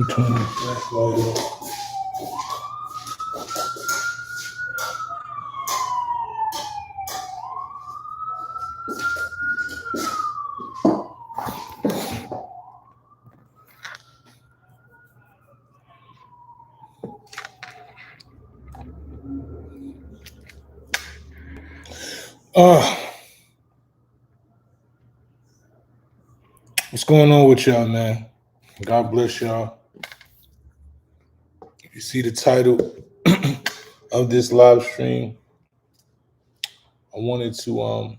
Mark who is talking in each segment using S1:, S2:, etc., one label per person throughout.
S1: That's why what's going on with y'all, man? God bless y'all. You see the title of this live stream. I wanted to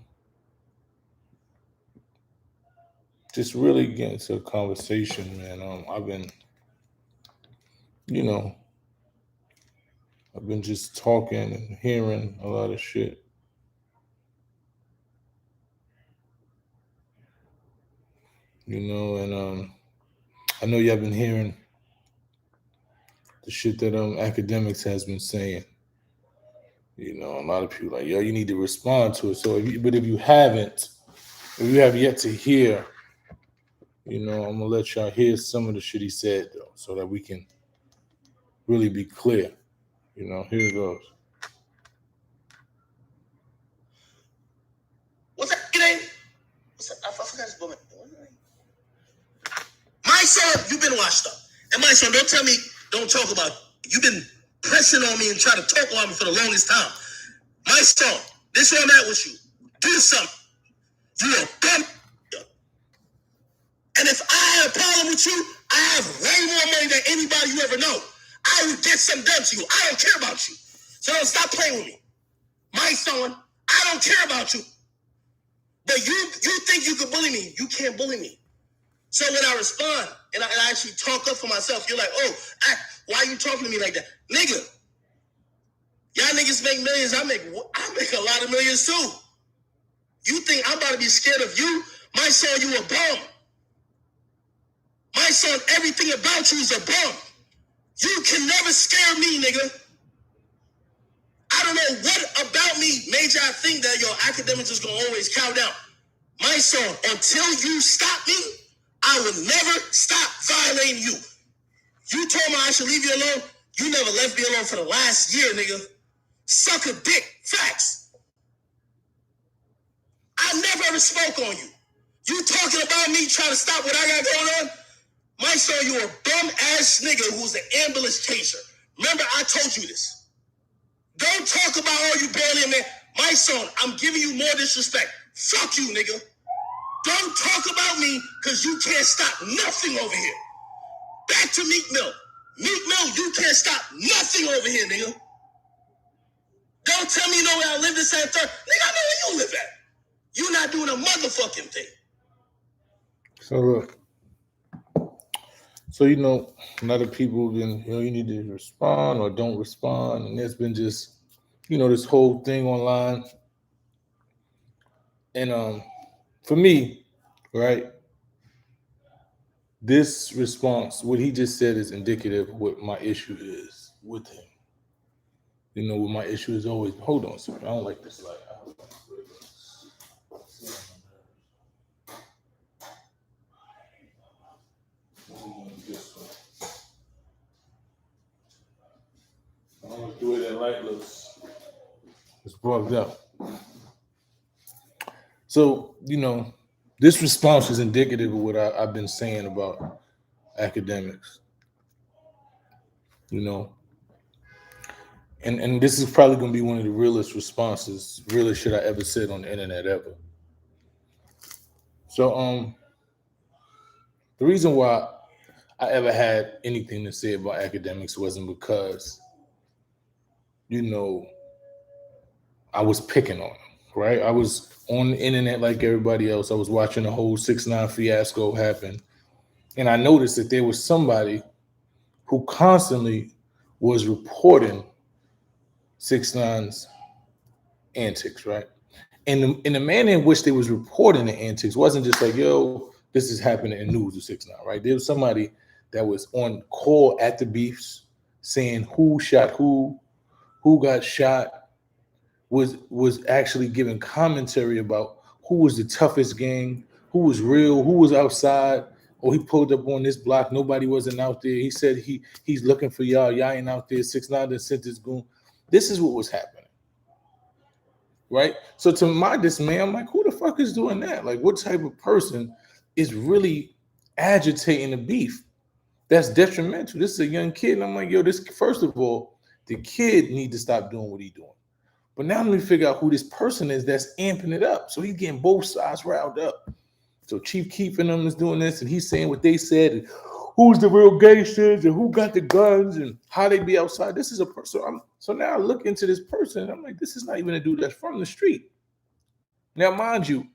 S1: just really get into a conversation, man. I've been, you know, I've been just talking and hearing a lot of shit. And I know y'all been hearing the shit that Akademiks has been saying. A lot of people like, yo, you need to respond to it. So, but if you haven't, if you have yet to hear, I'm gonna let y'all hear some of the shit he said though, so that we can really be clear. Here it goes.
S2: What's that name? I forgot his woman. My son, you've been washed up. And my son, don't tell me, don't talk about, you've been pressing on me and trying to talk on me for the longest time. My son, this is where I'm at with you. Do something. You are dumb. And if I have a problem with you, I have way more money than anybody you ever know. I will get something done to you. I don't care about you. So don't stop playing with me. My son, I don't care about you. But you think you can bully me. You can't bully me. So when I respond and I actually talk up for myself, you're like, oh, why are you talking to me like that? Nigga, y'all niggas make millions. I make a lot of millions too. You think I'm about to be scared of you? My son, you a bum. My son, everything about you is a bum. You can never scare me, nigga. I don't know what about me made y'all think that your academics is gonna always cow down. My son, until you stop me, I will never stop violating you. You told me I should leave you alone. You never left me alone for the last year, nigga. Suck a dick. Facts. I never ever spoke on you. You talking about me trying to stop what I got going on? My son, you a bum-ass nigga who's an ambulance chaser. Remember, I told you this. Don't talk about all you barely man. My son, I'm giving you more disrespect. Fuck you, nigga. Don't talk about me because you can't stop nothing over here. Back to Meek Mill. Meek Mill, you can't stop nothing over here, nigga. Don't tell me you know where I live this and third. Nigga, I know where you live at. You're not doing a motherfucking thing.
S1: So look. So, a lot of people been, you need to respond or don't respond. And there's been just, this whole thing online. And for me, right, this response, what he just said is indicative of what my issue is with him. What my issue is always, hold on a second, I don't like this light. I don't like the way that light looks. It's bugged up. So, this response is indicative of what I've been saying about academics. And this is probably going to be one of the realest responses, realest shit I ever said on the internet ever. So, the reason why I ever had anything to say about academics wasn't because, I was picking on them, right? I was on the internet like everybody else. I was watching the whole 6ix9ine fiasco happen. And I noticed that there was somebody who constantly was reporting 6ix9ine's antics, right? And the manner in which they was reporting the antics wasn't just like, yo, this is happening in news with 6ix9ine, right? There was somebody that was on call at the beefs saying who shot who got shot, was actually giving commentary about who was the toughest gang, who was real, who was outside, Or he pulled up on this block, nobody wasn't out there. He said he's looking for y'all. Y'all ain't out there. 6ix9ine then sent this goon. This is what was happening, right? So to my dismay, I'm like, who the fuck is doing that? Like, what type of person is really agitating the beef? That's detrimental. This is a young kid, and I'm like, yo, this first of all, the kid need to stop doing what he's doing. But now let me figure out who this person is that's amping it up. So he's getting both sides riled up. So Chief Keef and them is doing this, and he's saying what they said, and who's the real gangsters, and who got the guns, and how they be outside. This is a person. So now I look into this person, and I'm like, this is not even a dude that's from the street. Now, mind you,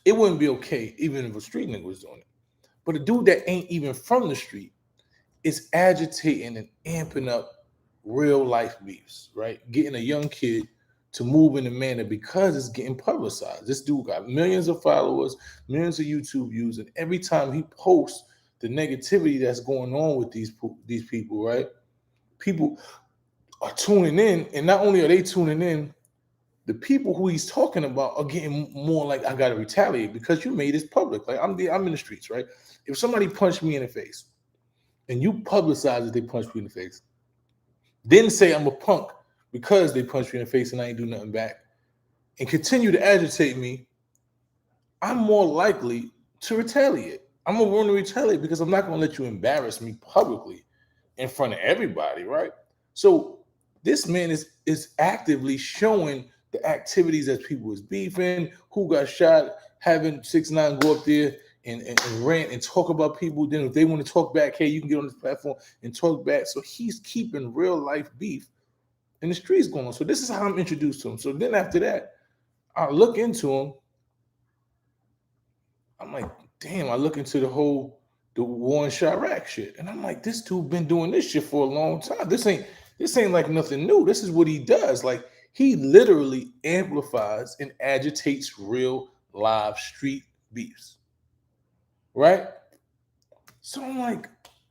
S1: it wouldn't be okay even if a street nigga was doing it. But a dude that ain't even from the street is agitating and amping up real life beefs, right? Getting a young kid to move in a manner because it's getting publicized. This dude got millions of followers, millions of YouTube views, and every time he posts the negativity that's going on with these people, right? People are tuning in, and not only are they tuning in, the people who he's talking about are getting more like, I gotta retaliate because you made this public. Like I'm in the streets, right? If somebody punched me in the face and you publicize that they punched me in the face, then say I'm a punk because they punched me in the face and I ain't do nothing back, and continue to agitate me, I'm more likely to retaliate. I'm gonna want to retaliate because I'm not gonna let you embarrass me publicly in front of everybody, right? So this man is actively showing the activities that people is beefing, who got shot, having 6ix9ine go up there and rant and talk about people. Then if they want to talk back, hey, you can get on this platform and talk back. So he's keeping real life beef in the streets going on. So this is how I'm introduced to him. So then after that, I look into him. I'm like, damn, I look into the war in Chirac shit. And I'm like, this dude been doing this shit for a long time. This ain't like nothing new. This is what he does. Like, he literally amplifies and agitates real live street beefs. Right? So I'm like,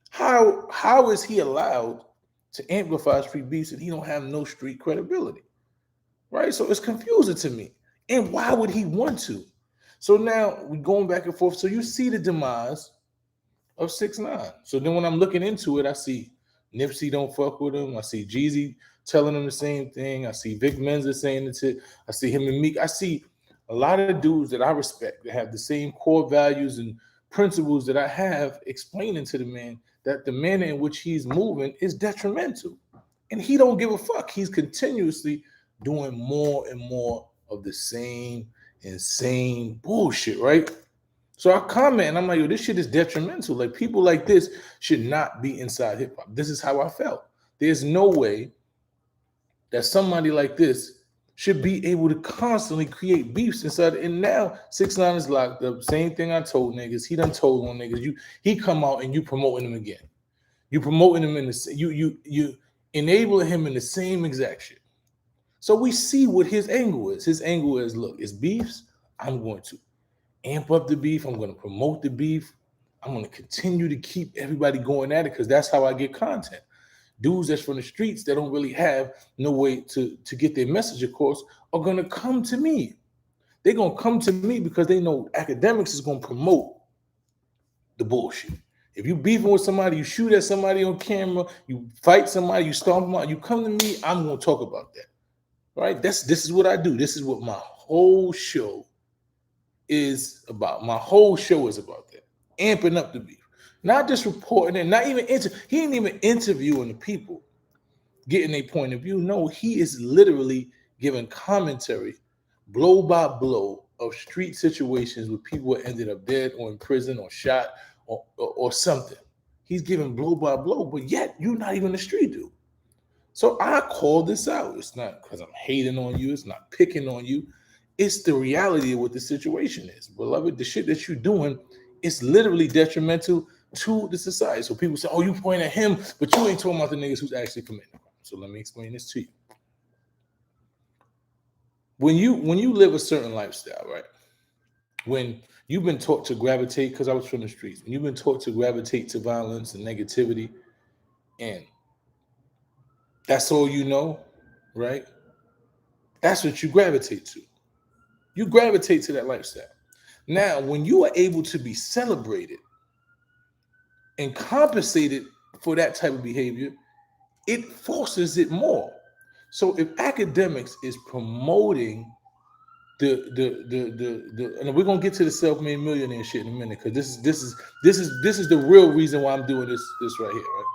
S1: how is he allowed to amplify street beefs and he don't have no street credibility? Right? So it's confusing to me. And why would he want to? So now we're going back and forth. So you see the demise of 6ix9ine. So then when I'm looking into it, I see Nipsey don't fuck with him. I see Jeezy telling him the same thing. I see Vic Mensa saying it. I see him and Meek. I see a lot of dudes that I respect that have the same core values and principles that I have, explaining to the man that the manner in which he's moving is detrimental. And he don't give a fuck. He's continuously doing more and more of the same insane bullshit, right? So I comment and I'm like, yo, this shit is detrimental. Like, people like this should not be inside hip hop. This is how I felt. There's no way that somebody like this should be able to constantly create beefs inside. And now 6ix9ine is locked up. Same thing I told niggas. He done told on niggas. He come out and you promoting him again. You promoting him in the you enabling him in the same exact shit. So we see what his angle is. His angle is, look, it's beefs. I'm going to amp up the beef. I'm going to promote the beef. I'm going to continue to keep everybody going at it because that's how I get content. Dudes that's from the streets that don't really have no way to get their message across are going to come to me. They're going to come to me because they know Akademiks is going to promote the bullshit. If you beefing with somebody, you shoot at somebody on camera, you fight somebody, you stomp them out, you come to me, I'm going to talk about that. Right? This is what I do. This is what my whole show is about. My whole show is about that. Amping up the beef. Not just reporting it, not even he ain't even interviewing the people, getting their point of view. No, he is literally giving commentary, blow by blow, of street situations where people ended up dead or in prison or shot or something. He's giving blow by blow, but yet you're not even a street dude. So I call this out. It's not because I'm hating on you. It's not picking on you. It's the reality of what the situation is. Beloved, the shit that you're doing is literally detrimental to the society. So people say, oh, you point at him, but you ain't talking about the niggas who's actually committing crime. So let me explain this to you. When you live a certain lifestyle, right? When you've been taught to gravitate, because I was from the streets, when you've been taught to gravitate to violence and negativity, and that's all you know, right? That's what you gravitate to. You gravitate to that lifestyle. Now, when you are able to be celebrated and compensated for that type of behavior, it forces it more. So if academics is promoting and we're gonna get to the self-made millionaire shit in a minute, because this is the real reason why I'm doing this right here, right?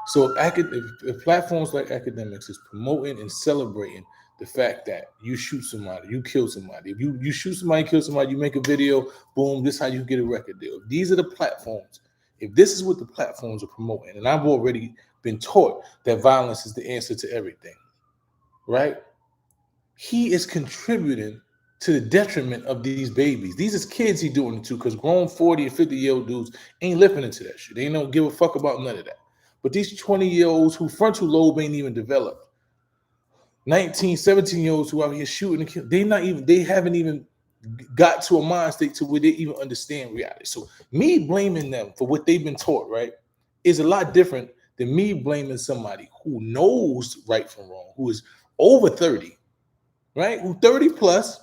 S1: So if platforms like Academics is promoting and celebrating the fact that you shoot somebody, you kill somebody. If you shoot somebody, kill somebody, you make a video, boom, this is how you get a record deal. These are the platforms. If this is what the platforms are promoting, and I've already been taught that violence is the answer to everything, right? He is contributing to the detriment of these babies. These is kids he doing it to, because grown 40 and 50-year-old dudes ain't listening to that shit. They don't give a fuck about none of that. But these 20-year-olds who frontal lobe ain't even developed, 19, 17-year-olds who out here shooting and killing, they haven't even got to a mind state to where they even understand reality. So me blaming them for what they've been taught, right, is a lot different than me blaming somebody who knows right from wrong, who is over 30, right, who 30 plus,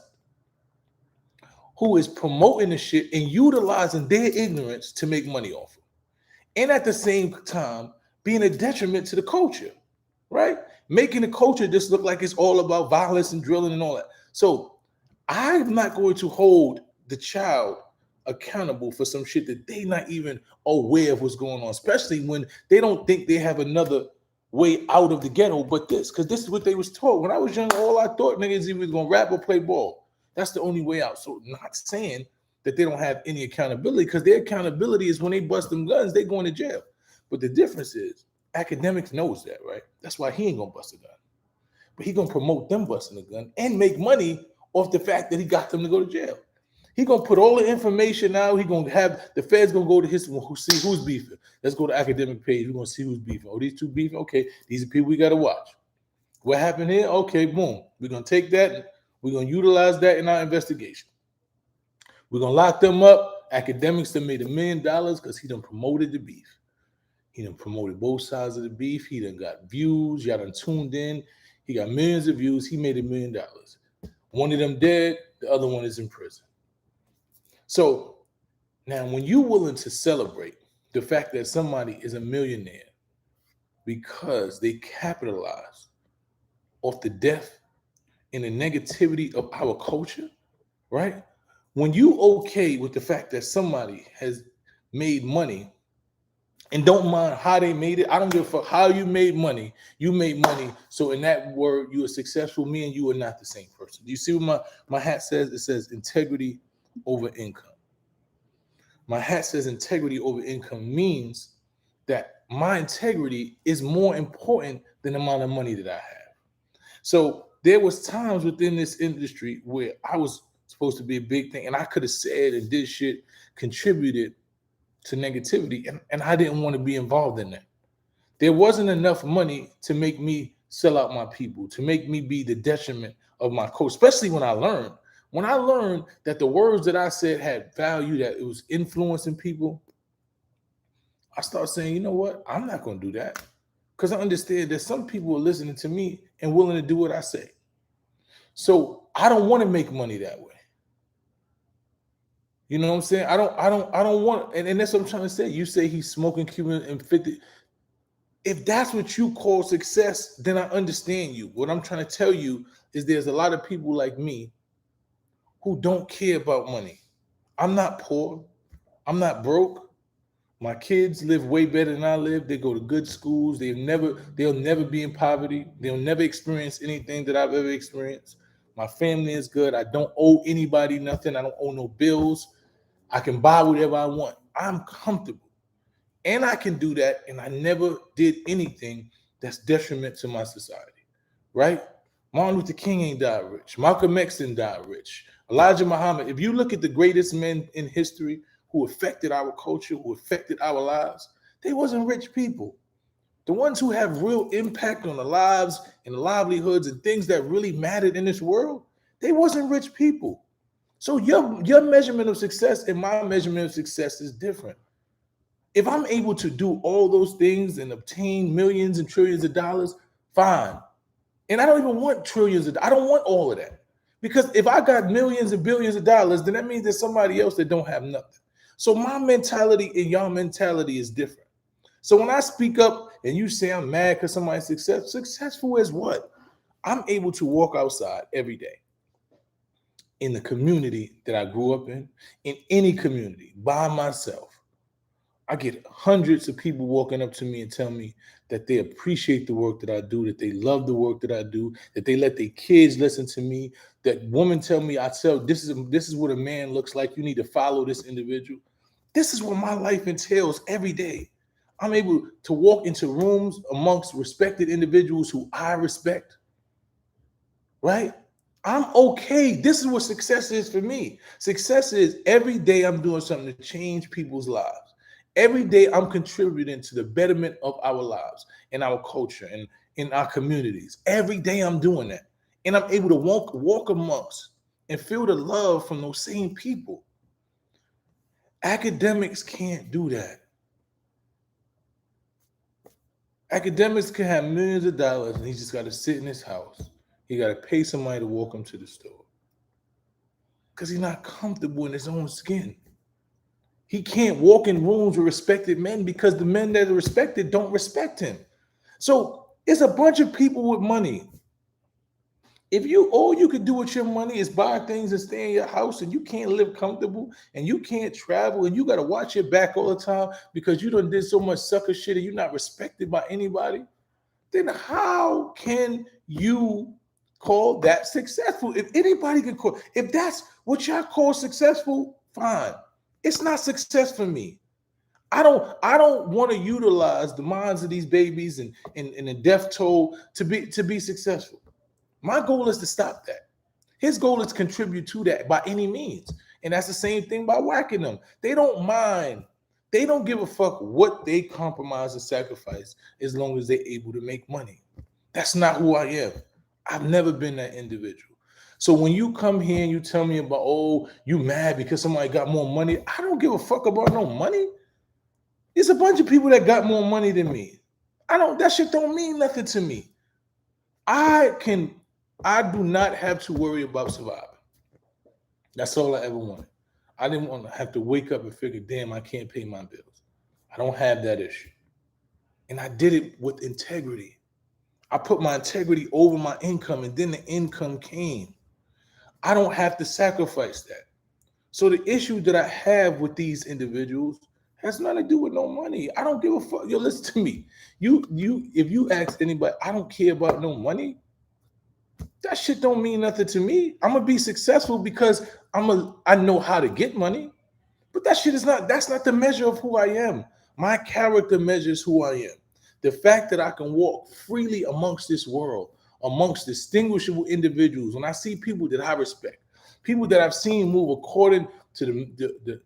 S1: who is promoting the shit and utilizing their ignorance to make money off of, and at the same time being a detriment to the culture, right? Making the culture just look like it's all about violence and drilling and all that. So I'm not going to hold the child accountable for some shit that they not even aware of what's going on, especially when they don't think they have another way out of the ghetto but this, because this is what they was taught. When I was young, all I thought niggas either gonna rap or play ball. That's the only way out. So not saying that they don't have any accountability, because their accountability is when they bust them guns, they going to jail. But the difference is Academics knows that, right? That's why he ain't gonna bust a gun. But he gonna promote them busting a gun and make money off the fact that he got them to go to jail. He gonna put all the information out. He gonna have the feds gonna go to his see who's beefing. Let's go to academic page. We're gonna see who's beefing. Oh, these two beefing. Okay, these are people we gotta watch. What happened here? Okay, boom. We're gonna take that. We're gonna utilize that in our investigation. We're gonna lock them up. Academics that made $1 million because he done promoted the beef. He done promoted both sides of the beef. He done got views. Y'all done tuned in. He got millions of views. He made $1 million. One of them dead. The other one is in prison. So now when you're willing to celebrate the fact that somebody is a millionaire because they capitalize off the death and the negativity of our culture, right? When you okay with the fact that somebody has made money and don't mind how they made it, I don't give a fuck how you made money. You made money. So in that word, you are successful. Me and you are not the same person. Do you see what my hat says? It says integrity over income. My hat says integrity over income means that my integrity is more important than the amount of money that I have. So there was times within this industry where I was supposed to be a big thing, and I could have said and did shit, contributed to negativity, and I didn't want to be involved in that. There wasn't enough money to make me sell out my people, to make me be the detriment of my coach, especially when I learned. When I learned that the words that I said had value, that it was influencing people, I started saying, you know what? I'm not going to do that, because I understand that some people are listening to me and willing to do what I say. So I don't want to make money that way. You know what I'm saying? I don't want, and that's what I'm trying to say. You say he's smoking Cuban and 50. If that's what you call success, then I understand you. What I'm trying to tell you is there's a lot of people like me who don't care about money. I'm not poor. I'm not broke. My kids live way better than I live. They go to good schools. They'll never be in poverty. They'll never experience anything that I've ever experienced. My family is good. I don't owe anybody nothing. I don't owe no bills. I can buy whatever I want. I'm comfortable. And I can do that. And I never did anything that's detriment to my society, right? Martin Luther King ain't died rich. Malcolm X didn't die rich. Elijah Muhammad. If you look at the greatest men in history who affected our culture, who affected our lives, they wasn't rich people. The ones who have real impact on the lives and the livelihoods and things that really mattered in this world, they wasn't rich people. So your measurement of success and my measurement of success is different. If I'm able to do all those things and obtain millions and trillions of dollars, fine. And I don't even want trillions I don't want all of that. Because if I got millions and billions of dollars, then that means there's somebody else that don't have nothing. So my mentality and y'all mentality is different. So when I speak up and you say I'm mad because somebody's successful as what? I'm able to walk outside every day in the community that I grew up in any community, by myself. I get hundreds of people walking up to me and tell me that they appreciate the work that I do, that they love the work that I do, that they let their kids listen to me. That women tell me, I tell this is what a man looks like. You need to follow this individual. This is what my life entails every day. I'm able to walk into rooms amongst respected individuals who I respect, right? I'm okay. This is what success is for me. Success is every day I'm doing something to change people's lives. Every day I'm contributing to the betterment of our lives and our culture and in our communities. Every day I'm doing that. And I'm able to walk amongst and feel the love from those same people. Academics can't do that. Academics can have millions of dollars and he just got to sit in his house. He got to pay somebody to walk him to the store because he's not comfortable in his own skin. He can't walk in rooms with respected men because the men that are respected don't respect him. So it's a bunch of people with money. If you all you could do with your money is buy things and stay in your house and you can't live comfortable and you can't travel and you got to watch your back all the time because you done did so much sucker shit and you're not respected by anybody, then how can you call that successful? If anybody can call, if that's what y'all call successful, fine. It's not success for me. I don't want to utilize the minds of these babies and the death toll to be successful. My goal is to stop that. His goal is to contribute to that by any means. And that's the same thing by whacking them. They don't mind. They don't give a fuck what they compromise and sacrifice as long as they're able to make money. That's not who I am. I've never been that individual. So when you come here and you tell me about, oh, you mad because somebody got more money, I don't give a fuck about no money. There's a bunch of people that got more money than me. That shit don't mean nothing to me. I do not have to worry about surviving. That's all I ever wanted. I didn't want to have to wake up and figure, damn, I can't pay my bills. I don't have that issue. And I did it with integrity. I put my integrity over my income and then the income came. I don't have to sacrifice that. So the issue that I have with these individuals has nothing to do with no money. I don't give a fuck. Yo, listen to me. If you ask anybody, I don't care about no money. That shit don't mean nothing to me. I'm gonna be successful because I know how to get money. But that's not the measure of who I am. My character measures who I am. The fact that I can walk freely amongst this world, amongst distinguishable individuals, when I see people that I respect, people that I've seen move according to the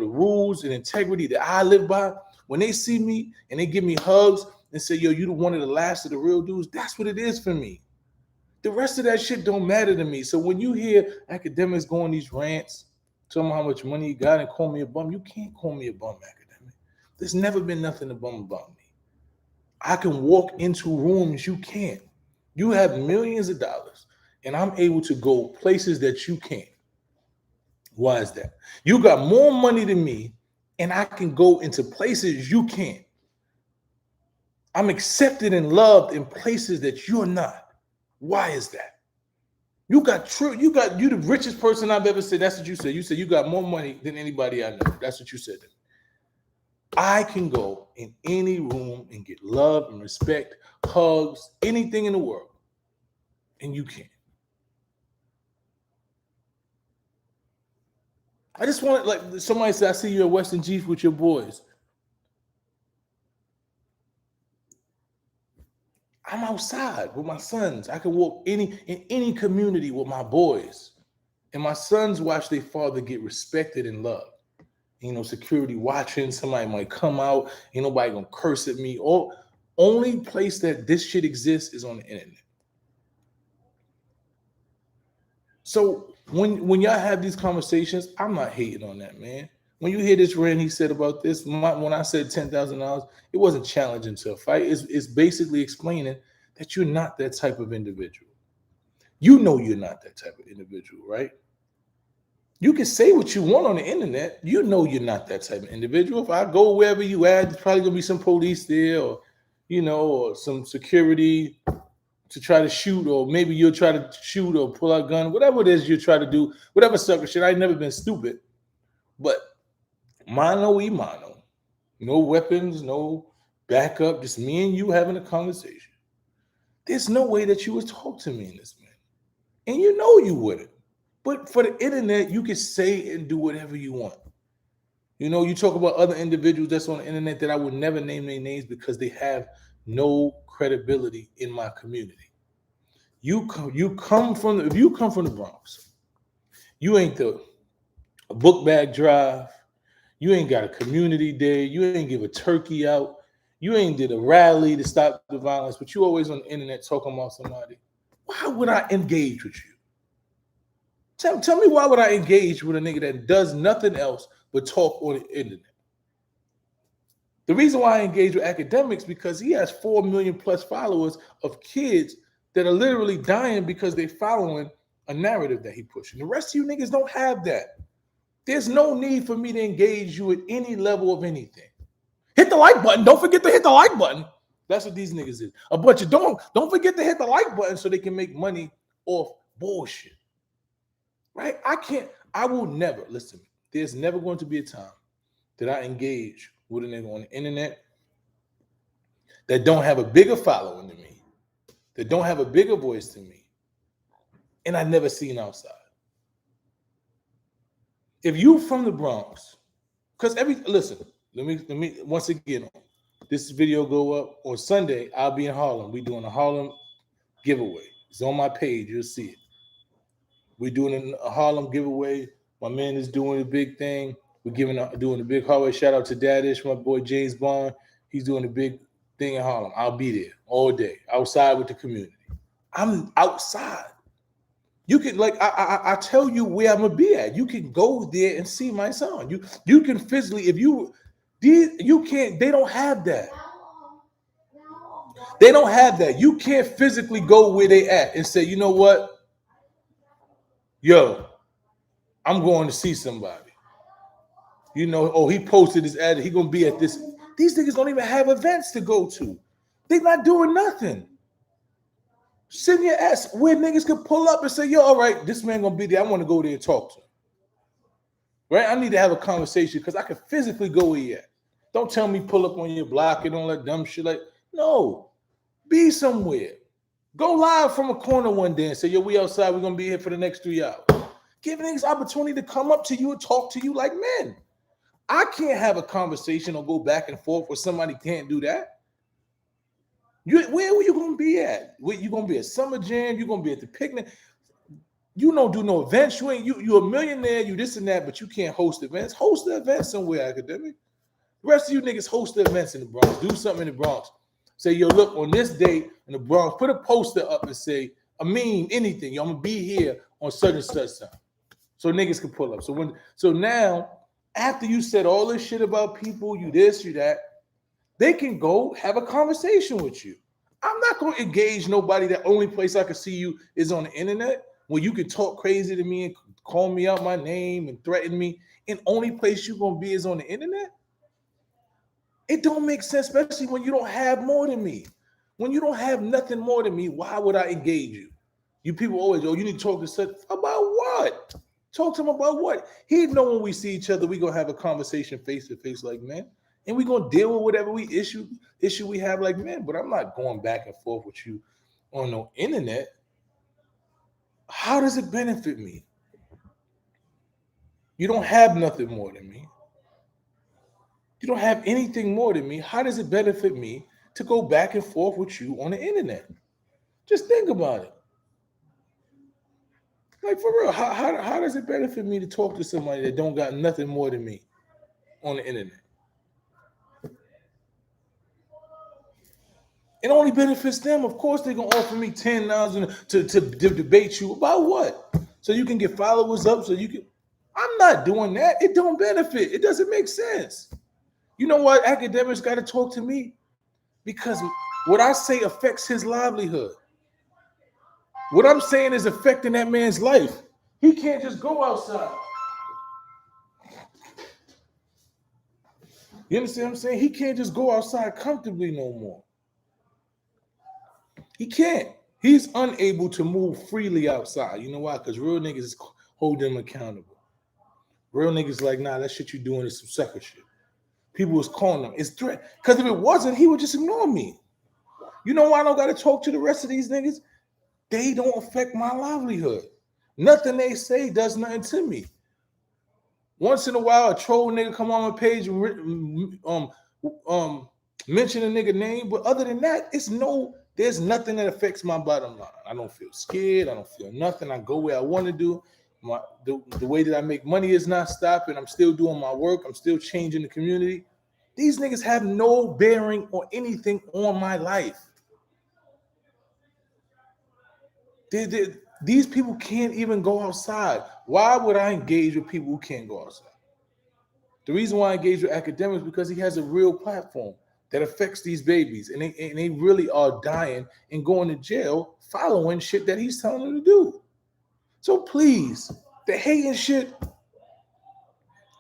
S1: rules and integrity that I live by, when they see me and they give me hugs and say, yo, you the one of the last of the real dudes, that's what it is for me. The rest of that shit don't matter to me. So when you hear academics go on these rants, tell them how much money you got and call me a bum, you can't call me a bum, academic. There's never been nothing a bum about me. I can walk into rooms you can't. You have millions of dollars, and I'm able to go places that you can't. Why is that? You got more money than me, and I can go into places you can't. I'm accepted and loved in places that you're not. Why is that? You the richest person I've ever said. That's what you said. You said you got more money than anybody I know. That's what you said. I can go in any room and get love and respect, hugs, anything in the world. And you can't. I just want like somebody said, I see you at Western Chief with your boys. I'm outside with my sons. I can walk in any community with my boys. And my sons watch their father get respected and loved. Security watching, somebody might come out, ain't nobody gonna curse at me. Only place that this shit exists is on the internet. So when y'all have these conversations, I'm not hating on that, man. When you hear this rant he said about this, when I said $10,000, it wasn't challenging to a fight. It's basically explaining that you're not that type of individual. You know you're not that type of individual, right? You can say what you want on the internet. You know you're not that type of individual. If I go wherever you at, there's probably gonna be some police there, or or some security to try to shoot, or maybe you'll try to shoot or pull out a gun, whatever it is you try to do, whatever sucker shit. I ain't never been stupid, but mano y mano, no weapons, no backup, just me and you having a conversation. There's no way that you would talk to me in this manner, and you know you wouldn't. But for the internet, you can say and do whatever you want. You talk about other individuals that's on the internet that I would never name their names because they have no credibility in my community. You come from if you come from the Bronx, you ain't the book bag drive, you ain't got a community day, you ain't give a turkey out, you ain't did a rally to stop the violence, but you always on the internet talking about somebody. Why would I engage with you? Tell me why would I engage with a nigga that does nothing else but talk on the internet? The reason why I engage with Akademiks because he has 4 million plus followers of kids that are literally dying because they're following a narrative that he pushing. The rest of you niggas don't have that. There's no need for me to engage you at any level of anything. Hit the like button. Don't forget to hit the like button. That's what these niggas is. A bunch of don't forget to hit the like button so they can make money off bullshit. Right? I will never, listen, there's never going to be a time that I engage with a nigga on the internet that don't have a bigger following than me, that don't have a bigger voice than me, and I never seen outside. If you from the Bronx, because listen, let me once again, this video go up on Sunday. I'll be in Harlem. We doing a Harlem giveaway. It's on my page. You'll see it. We're doing a Harlem giveaway. My man is doing a big thing. We're doing a big hallway. Shout out to Daddish, my boy James Bond. He's doing a big thing in Harlem. I'll be there all day, outside with the community. I'm outside. You can I tell you where I'm gonna be at. You can go there and see my son. You can physically you can't. They don't have that. They don't have that. You can't physically go where they at and say, you know what? Yo, I'm going to see somebody. He posted his ad. He gonna be at this. These niggas don't even have events to go to. They not doing nothing. Send your ass where niggas can pull up and say, yo, all right, this man gonna be there. I want to go there and talk to him. Right? I need to have a conversation because I can physically go where he at. Don't tell me pull up on your block and all that dumb shit. No. Be somewhere. Go live from a corner one day and say, yo, we outside. We're gonna be here for the next 3 hours. Give niggas opportunity to come up to you and talk to you like men. I can't have a conversation or go back and forth where somebody can't do that. Where were you gonna be at? Where you gonna be at Summer Jam? You gonna be at the picnic? You don't do no events. You a millionaire. You this and that, but you can't host events. Host the event somewhere, Academic. The rest of you niggas host the events in the Bronx. Do something in the Bronx. Say, yo, look, on this date in the Bronx, put a poster up and say a meme, anything. Yo, I'm gonna be here on such and such time, so niggas can pull up. So now, after you said all this shit about people, you this, you that. They can go have a conversation with you. I'm not going to engage nobody. The only place I can see you is on the internet where you can talk crazy to me and call me out my name and threaten me. And only place you're going to be is on the internet. It don't make sense, especially when you don't have more than me. When you don't have nothing more than me, why would I engage you? You people always, you need to talk to such about what? Talk to him about what? He know when we see each other, we going to have a conversation face to face like men. And we're gonna deal with whatever issue we have like men, but I'm not going back and forth with you on no internet. How does it benefit me? You don't have nothing more than me. You don't have anything more than me. How does it benefit me to go back and forth with you on the internet? Just think about it. Like for real, how does it benefit me to talk to somebody that don't got nothing more than me on the internet? It only benefits them. Of course, they're gonna offer me $10,000 to debate you about what? So you can get followers up. So you can. I'm not doing that. It don't benefit. It doesn't make sense. You know what? Academics got to talk to me because what I say affects his livelihood. What I'm saying is affecting that man's life. He can't just go outside. You understand what I'm saying? He can't just go outside comfortably no more. He can't. He's unable to move freely outside. You know why? Because real niggas is holding him accountable. Real niggas like, nah, that shit you doing is some sucker shit. People was calling him. It's threat. Because if it wasn't, he would just ignore me. You know why I don't got to talk to the rest of these niggas? They don't affect my livelihood. Nothing they say does nothing to me. Once in a while, a troll nigga come on my page and mention a nigga name, but other than that, there's nothing that affects my bottom line. I don't feel scared. I don't feel nothing. I go where I want to do. The way that I make money is not stopping. I'm still doing my work. I'm still changing the community. These niggas have no bearing or anything on my life. These people can't even go outside. Why would I engage with people who can't go outside? The reason why I engage with Akademiks is because he has a real platform that affects these babies, and they really are dying and going to jail following shit that he's telling them to do. So please, the hating shit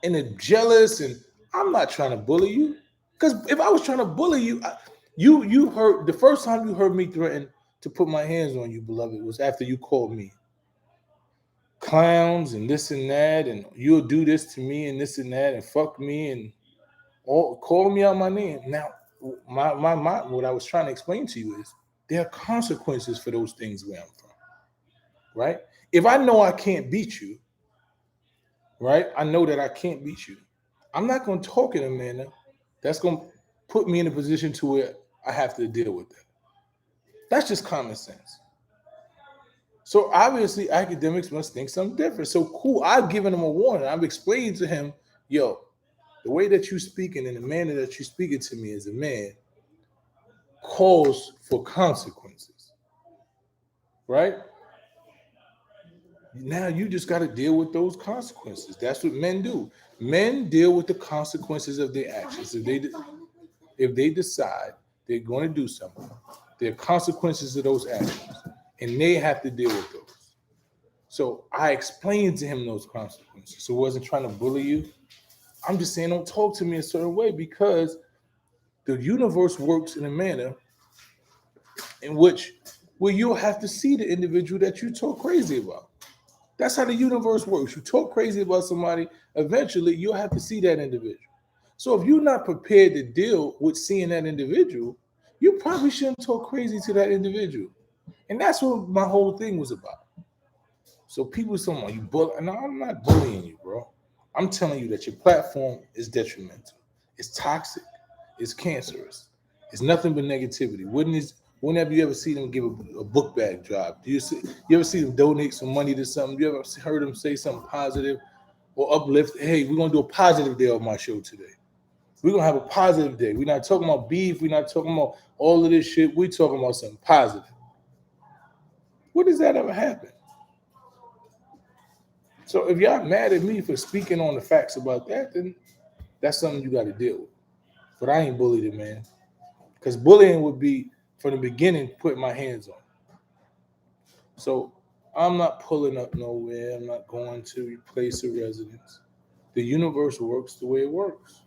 S1: and the jealous, and I'm not trying to bully you, because if I was trying to bully you, you heard the first time you heard me threaten to put my hands on you, beloved, was after you called me clowns and this and that, and you'll do this to me and this and that, and fuck me and all calling me out my name. Now, my what I was trying to explain to you is there are consequences for those things where I'm from, right? If I know I can't beat you, right? I know that I can't beat you. I'm not going to talk in a manner that's going to put me in a position to where I have to deal with that. That's just common sense. So obviously, Akademiks must think something different. So cool. I've given him a warning. I've explained to him, yo, the way that you're speaking and the manner that you're speaking to me as a man calls for consequences, right? Now you just got to deal with those consequences. That's what men do. Men deal with the consequences of their actions. If they decide they're going to do something, there are consequences of those actions, and they have to deal with those. So I explained to him those consequences. So I wasn't trying to bully you. I'm just saying don't talk to me a certain way because the universe works in a manner in which where you'll have to see the individual that you talk crazy about. That's how the universe works. You talk crazy about somebody, eventually you'll have to see that individual. So if you're not prepared to deal with seeing that individual, you probably shouldn't talk crazy to that individual. And that's what my whole thing was about. So people say, you bully. No, I'm not bullying you, bro. I'm telling you that your platform is detrimental. It's toxic. It's cancerous. It's nothing but negativity. Whenever you ever see them give a book bag drop, you ever see them donate some money to something? You ever heard them say something positive or uplift? Hey, we're gonna do a positive day on my show today. We're gonna have a positive day. We're not talking about beef. We're not talking about all of this shit. We're talking about something positive. What does that ever happen? So if y'all mad at me for speaking on the facts about that, then that's something you got to deal with. But I ain't bullied it, man. Because bullying would be, from the beginning, putting my hands on. So I'm not pulling up nowhere. I'm not going to replace a residence. The universe works the way it works.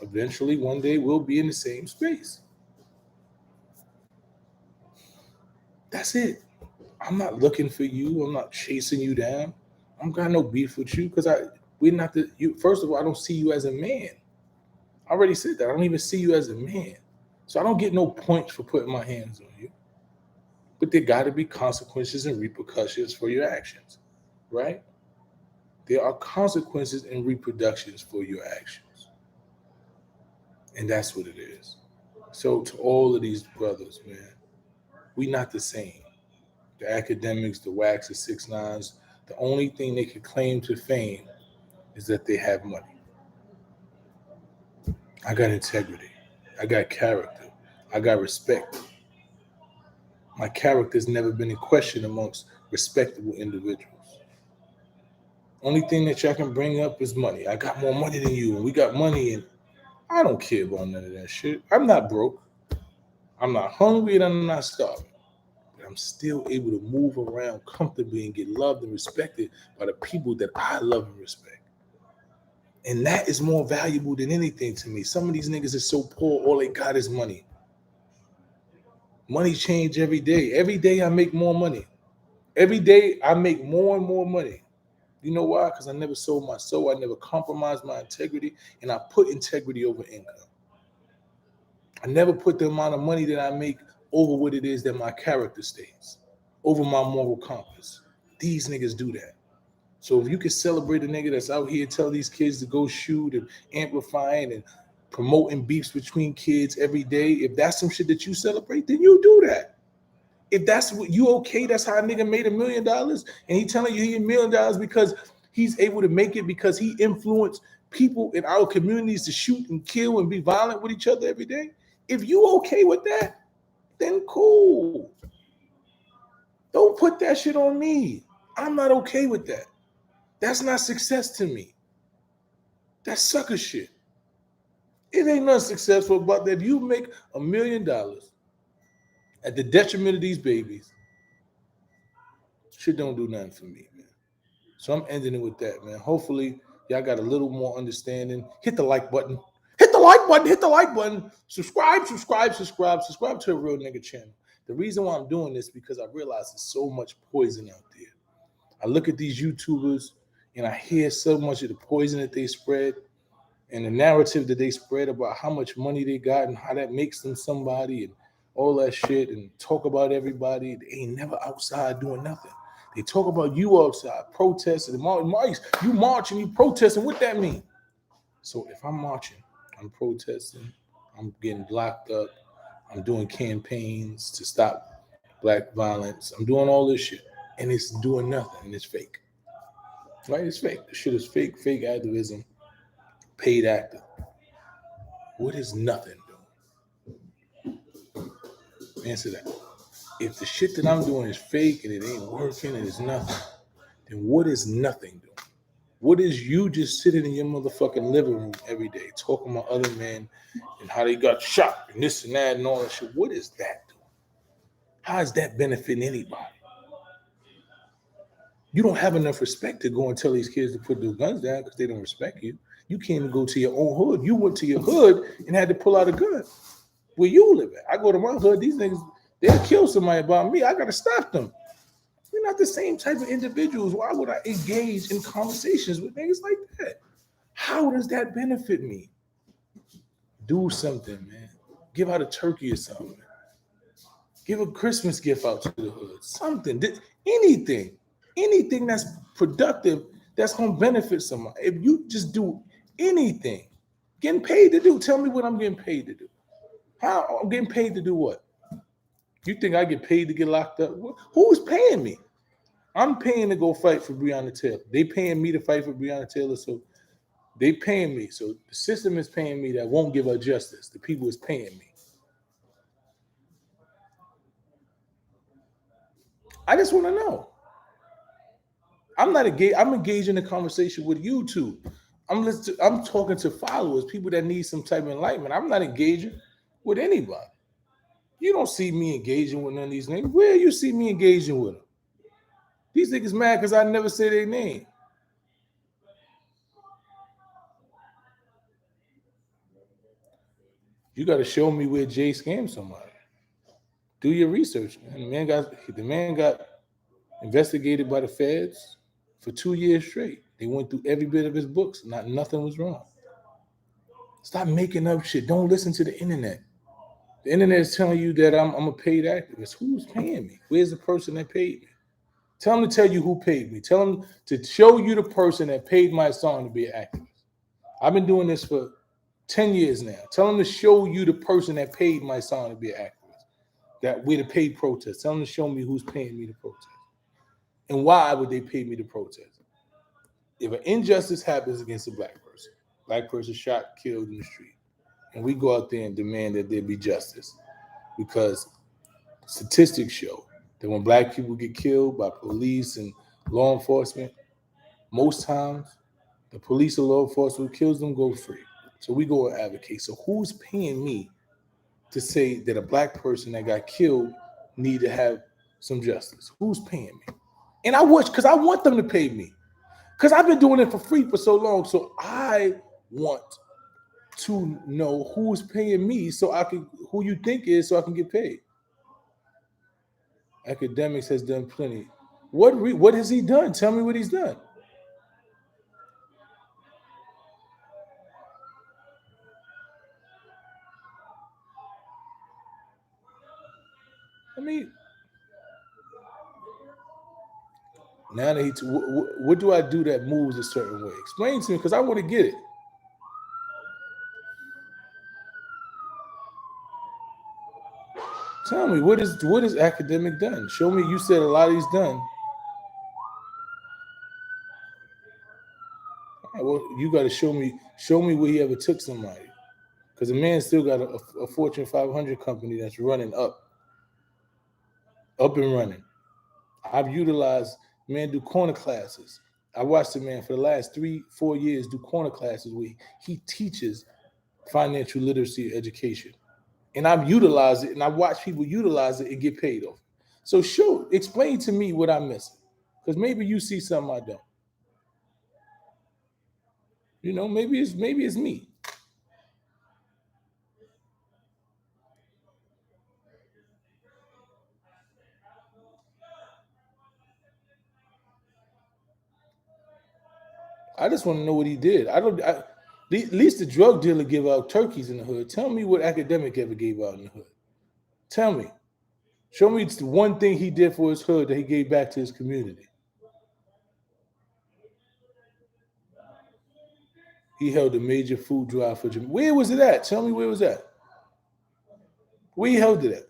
S1: Eventually, one day, we'll be in the same space. That's it. I'm not looking for you. I'm not chasing you down. I'm got no beef with you because we're not the you. First of all, I don't see you as a man. I already said that. I don't even see you as a man. So I don't get no points for putting my hands on you. But there got to be consequences and repercussions for your actions, right? There are consequences and reproductions for your actions. And that's what it is. So to all of these brothers, man, we not the same. The Akademiks, the Wacks, the 6ix9ines, the only thing they can claim to fame is that they have money. I got integrity. I got character. I got respect. My character's never been in question amongst respectable individuals. Only thing that y'all can bring up is money. I got more money than you, and we got money, and I don't care about none of that shit. I'm not broke. I'm not hungry, and I'm not starving. But I'm still able to move around comfortably and get loved and respected by the people that I love and respect. And that is more valuable than anything to me. Some of these niggas are so poor, all they got is money. Money change every day. Every day I make more money. Every day I make more and more money. You know why? Because I never sold my soul. I never compromised my integrity, and I put integrity over income. I never put the amount of money that I make over what it is that my character stays, over my moral compass. These niggas do that. So if you can celebrate a nigga that's out here telling these kids to go shoot and amplifying and promoting beefs between kids every day, if that's some shit that you celebrate, then you do that. If that's what you okay, that's how a nigga made $1 million, and he telling you he $1 million because he's able to make it because he influenced people in our communities to shoot and kill and be violent with each other every day. If you okay with that, then cool. Don't put that shit on me. I'm not okay with that. That's not success to me. That's sucker shit. It ain't nothing successful about that. If you make $1 million at the detriment of these babies, shit don't do nothing for me, man. So I'm ending it with that, man. Hopefully, y'all got a little more understanding. Hit the like button. Hit the like button. Hit the like button. Subscribe to a Real Nigga channel. The reason why I'm doing this because I realize there's so much poison out there. I look at these YouTubers and I hear so much of the poison that they spread and the narrative that they spread about how much money they got and how that makes them somebody and all that shit and talk about everybody. They ain't never outside doing nothing. They talk about you outside protesting. You marching, you protesting. What that mean? So if I'm marching, I'm protesting, I'm getting locked up, I'm doing campaigns to stop black violence, I'm doing all this shit, and it's doing nothing, and it's fake. Right? It's fake. The shit is fake activism, paid actor. What is nothing doing? Answer that. If the shit that I'm doing is fake and it ain't working and it's nothing, then what is nothing doing? What is you just sitting in your motherfucking living room every day talking about other men and how they got shot and this and that and all that shit? What is that doing? How is that benefiting anybody? You don't have enough respect to go and tell these kids to put their guns down because they don't respect you. You can't even go to your own hood. You went to your hood and had to pull out a gun. Where you live at? I go to my hood, these niggas, they'll kill somebody about me. I gotta stop them. We're not the same type of individuals. Why would I engage in conversations with niggas like that? How does that benefit me? Do something, man. Give out a turkey or something. Give a Christmas gift out to the hood. Something. Anything. Anything that's productive, that's gonna benefit someone. If you just do anything, getting paid to do, tell me what I'm getting paid to do. How I'm getting paid to do what? You think I get paid to get locked up? Who's paying me? I'm paying to go fight for Breonna Taylor. They paying me to fight for Breonna Taylor, so they paying me. So the system is paying me that won't give her justice. The people is paying me. I just want to know. I'm not engaged. I'm engaged in a conversation with YouTube. I'm talking to followers, people that need some type of enlightenment. I'm not engaging with anybody. You don't see me engaging with none of these niggas. Where you see me engaging with them? These niggas mad because I never say their name. You got to show me where Jay scammed somebody. Do your research. Man. The man got investigated by the feds for 2 years straight. They went through every bit of his books. Nothing was wrong. Stop making up shit. Don't listen to the internet. The internet is telling you that I'm a paid activist. Who's paying me? Where's the person that paid me? Tell them to tell you who paid me. Tell them to show you the person that paid my song to be an activist. I've been doing this for 10 years now. Tell them to show you the person that paid my song to be an activist. That we're the paid protest. Tell them to show me who's paying me to protest. And why would they pay me to protest? If an injustice happens against a black person shot, killed in the street, and we go out there and demand that there be justice, because statistics show that when black people get killed by police and law enforcement, most times the police or law enforcement who kills them go free. So we go and advocate. So who's paying me to say that a black person that got killed need to have some justice? Who's paying me? And I wish, because I want them to pay me. Because I've been doing it for free for so long. So I want to know who's paying me so I can, who you think is, so I can get paid. Akademiks has done plenty. What has he done? Tell me what he's done. I mean, now that what do I do that moves a certain way? Explain to me, because I want to get it. Tell me what is academic done? Show me. You said a lot of he's done. All right, well, you got to show me where he ever took somebody, because the man still got a Fortune 500 company that's running up and running. I've utilized man do corner classes. I watched the man for the last 3-4 years do corner classes where he teaches financial literacy education. And I've utilized it, and I watch people utilize it and get paid off. So explain to me what I'm missing. Because maybe you see something I don't. Maybe it's me. I just want to know what he did. At least the drug dealer give out turkeys in the hood. Tell me what academic ever gave out in the hood. Tell me. Show me the one thing he did for his hood that he gave back to his community. He held a major food drive for Jamaica. Where was it at? Tell me where it was at. Where he held it at?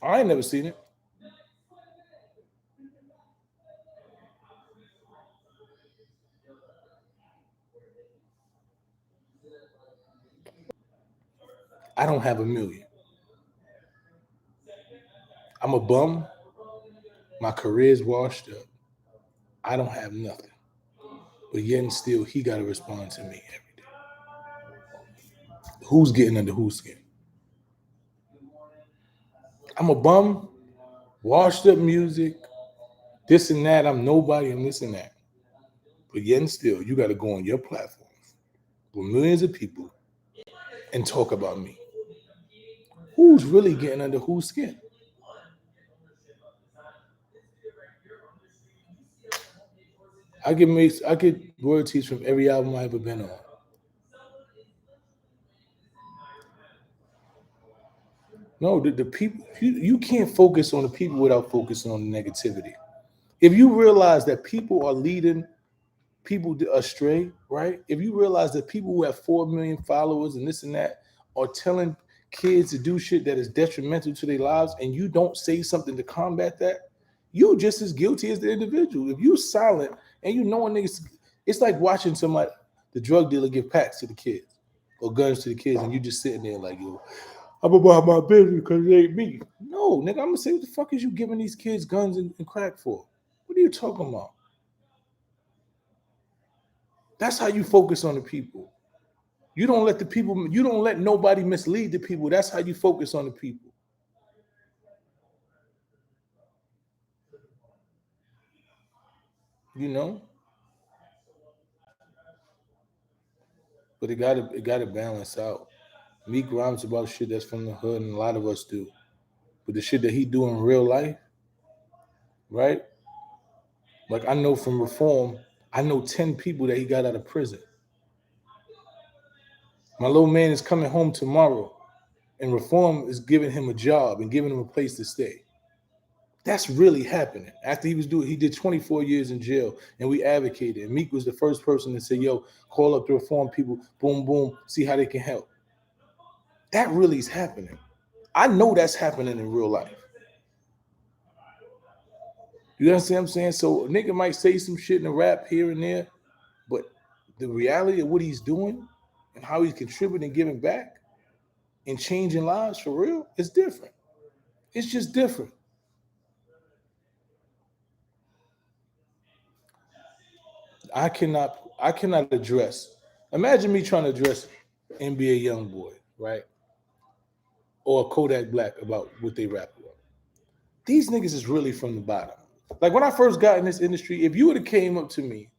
S1: I ain't never seen it. I don't have a million. I'm a bum. My career's washed up. I don't have nothing. But yet and still, he got to respond to me every day. Who's getting under whose skin? I'm a bum, washed up music, this and that. I'm nobody, I'm this and that. But yet and still, you got to go on your platforms with millions of people and talk about me. Who's really getting under whose skin? I get royalties from every album I ever been on. No, the people, you can't focus on the people without focusing on the negativity. If you realize that people are leading people astray, right? If you realize that people who have 4 million followers and this and that are telling kids to do shit that is detrimental to their lives, and you don't say something to combat that, you just as guilty as the individual. If you silent and you know niggas, it's like watching somebody, the drug dealer, give packs to the kids or guns to the kids, and you just sitting there like, yo, I'm about my business because it ain't me. No, nigga, I'm gonna say, what the fuck is you giving these kids guns and crack for? What are you talking about? That's how you focus on the people. You don't let nobody mislead the people. That's how you focus on the people. You know? But it gotta balance out. Meek rhymes about shit that's from the hood, and a lot of us do. But the shit that he do in real life, right? Like I know from Reform, I know 10 people that he got out of prison. My little man is coming home tomorrow, and Reform is giving him a job and giving him a place to stay. That's really happening. After he did 24 years in jail, and we advocated. And Meek was the first person to say, "Yo, call up the Reform people, boom, boom, see how they can help." That really is happening. I know that's happening in real life. You understand what I'm saying? So a nigga might say some shit in a rap here and there, but the reality of what he's doing and how he's contributing and giving back and changing lives for real is different. It's just different. I cannot address. Imagine me trying to address NBA young boy, right? Or Kodak Black about what they rap about. These niggas is really from the bottom. Like when I first got in this industry, if you would have came up to me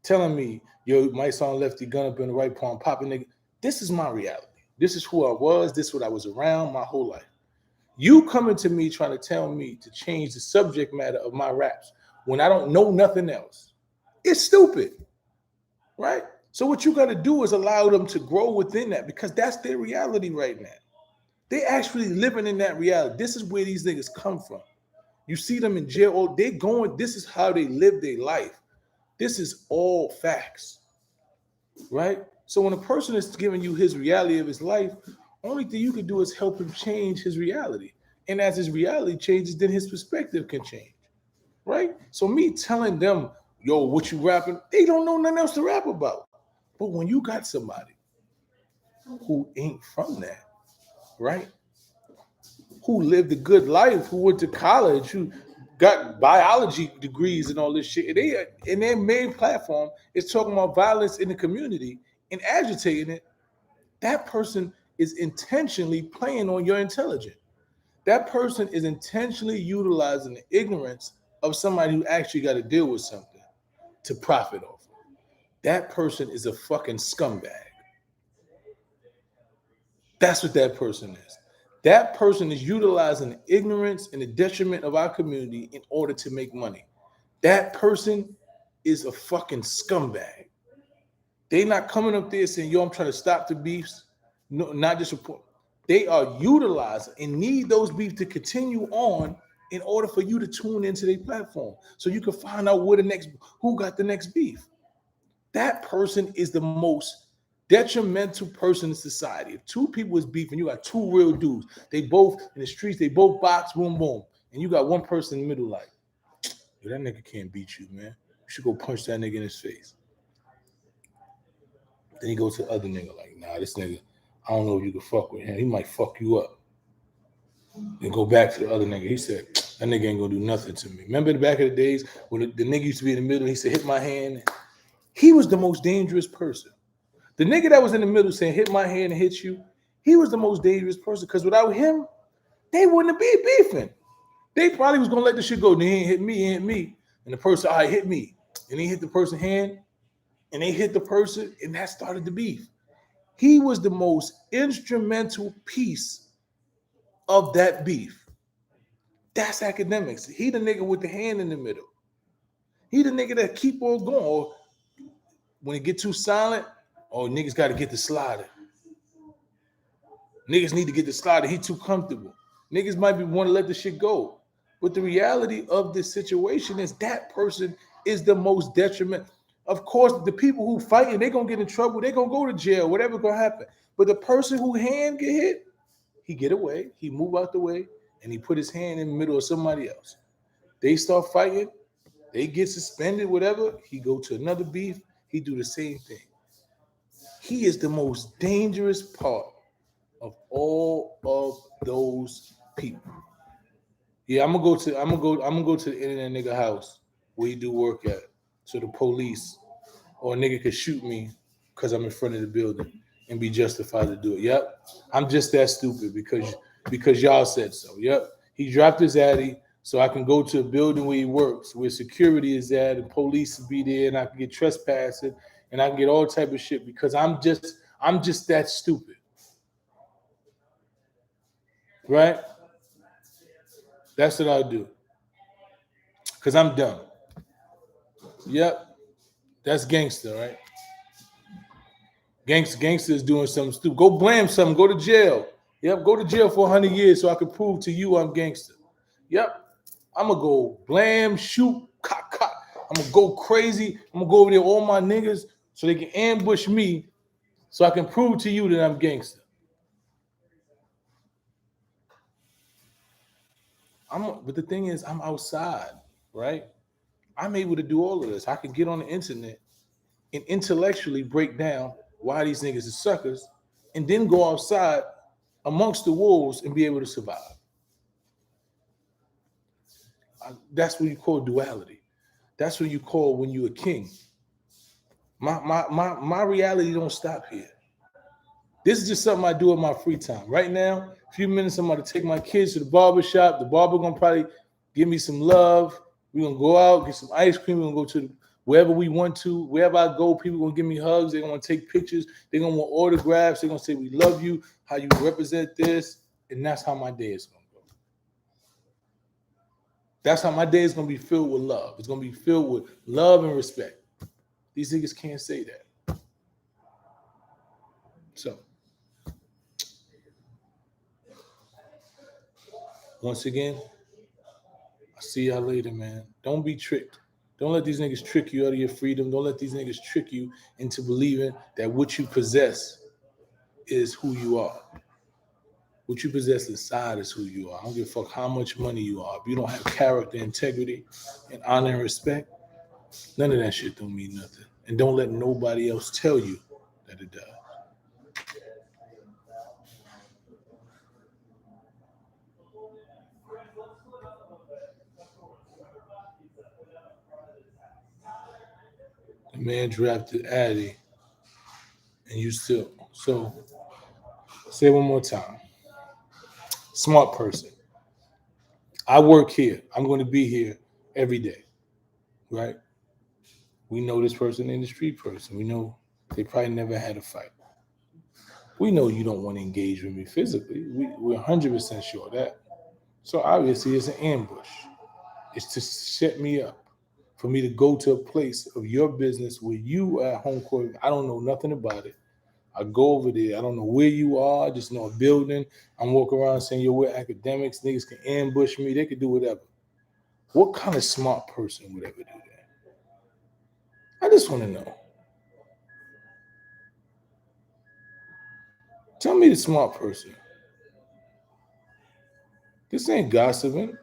S1: telling me, yo, my son left the gun up in the right palm, popping nigga, this is my reality. This is who I was. This is what I was around my whole life. You coming to me trying to tell me to change the subject matter of my raps when I don't know nothing else. It's stupid, right? So what you got to do is allow them to grow within that because that's their reality right now. They actually living in that reality. This is where these niggas come from. You see them in jail. Oh, they going. This is how they live their life. This is all facts, right? So when a person is giving you his reality of his life, only thing you can do is help him change his reality. And as his reality changes, then his perspective can change, right? So me telling them, yo, what you rapping? They don't know nothing else to rap about. But when you got somebody who ain't from that, right? Who lived a good life, who went to college, who got biology degrees and all this shit. And their main platform is talking about violence in the community and agitating it. That person is intentionally playing on your intelligence. That person is intentionally utilizing the ignorance of somebody who actually got to deal with something to profit off of. That person is a fucking scumbag. That's what that person is. That person is utilizing the ignorance and the detriment of our community in order to make money. That person is a fucking scumbag. They not coming up there saying, yo, I'm trying to stop the beefs. No, not just support. They are utilizing and need those beefs to continue on in order for you to tune into their platform. So you can find out who got the next beef. That person is the most detrimental person in society. If two people is beefing, you got two real dudes. They both in the streets, they both box, boom, boom. And you got one person in the middle like, yo, that nigga can't beat you, man. You should go punch that nigga in his face. Then he goes to the other nigga like, nah, this nigga, I don't know if you can fuck with him. He might fuck you up. Then go back to the other nigga. He said, that nigga ain't gonna do nothing to me. Remember the back of the days when the nigga used to be in the middle, he said, hit my hand. He was the most dangerous person. The nigga that was in the middle saying, hit my hand and hit you, he was the most dangerous person because without him, they wouldn't be beefing. They probably was gonna let the shit go. They ain't hit me, he hit me. And the person, all right, hit me. And he hit the person's hand, and they hit the person, and that started the beef. He was the most instrumental piece of that beef. That's Akademiks. He the nigga with the hand in the middle. He the nigga that keep on going. Or when it get too silent, oh, niggas got to get the slider. Niggas need to get the slider. He too comfortable. Niggas might be want to let the shit go. But the reality of this situation is that person is the most detriment. Of course, the people who fighting, they're going to get in trouble. They're going to go to jail, whatever's going to happen. But the person who hand get hit, he get away. He move out the way, and he put his hand in the middle of somebody else. They start fighting. They get suspended, whatever. He go to another beef. He do the same thing. He is the most dangerous part of all of those people. Yeah, I'm gonna go to the internet nigga house where he do work at, so the police or a nigga could shoot me because I'm in front of the building and be justified to do it. Yep, I'm just that stupid because y'all said so. Yep, he dropped his addy so I can go to a building where he works, where security is at, and police will be there, and I can get trespassing, and I can get all type of shit because I'm just that stupid. Right? That's what I'll do. Because I'm dumb. Yep. That's gangster, right? Gangster is doing something stupid. Go blame something. Go to jail. Yep. Go to jail for 100 years so I can prove to you I'm gangster. Yep. I'm going to go blam, shoot, cock. I'm going to go crazy. I'm going to go over there with all my niggas so they can ambush me so I can prove to you that I'm gangster. But the thing is, I'm outside, right? I'm able to do all of this. I can get on the internet and intellectually break down why these niggas are suckers and then go outside amongst the wolves and be able to survive. That's what you call duality. That's what you call when you're a king. My reality don't stop here. This is just something I do in my free time. Right now, a few minutes, I'm going to take my kids to the barber shop. The barber going to probably give me some love, We're gonna go out, get some ice cream. We're gonna go to wherever we want to. Wherever I go, people gonna give me hugs. They're gonna take pictures. They're gonna want autographs. They're gonna say we love you, how you represent this, and that's how my day is gonna go. That's how my day is gonna be filled with love. It's gonna be filled with love and respect. These niggas can't say that. So, once again, I'll see y'all later, man. Don't be tricked. Don't let these niggas trick you out of your freedom. Don't let these niggas trick you into believing that what you possess is who you are. What you possess inside is who you are. I don't give a fuck how much money you are. If you don't have character, integrity, and honor and respect, none of that shit don't mean nothing. And don't let nobody else tell you that it does. The man drafted Addy, and you still. So, say it one more time. Smart person. I work here. I'm going to be here every day, right? We know this person in the street person. We know they probably never had a fight. We know you don't want to engage with me physically. We're 100% sure of that. So obviously it's an ambush. It's to set me up for me to go to a place of your business where you are at home court. I don't know nothing about it. I go over there. I don't know where you are. I just know a building. I'm walking around saying, yo, we're academics. Niggas can ambush me. They could do whatever. What kind of smart person would ever do that? I just want to know. Tell me the smart person. This ain't gossiping.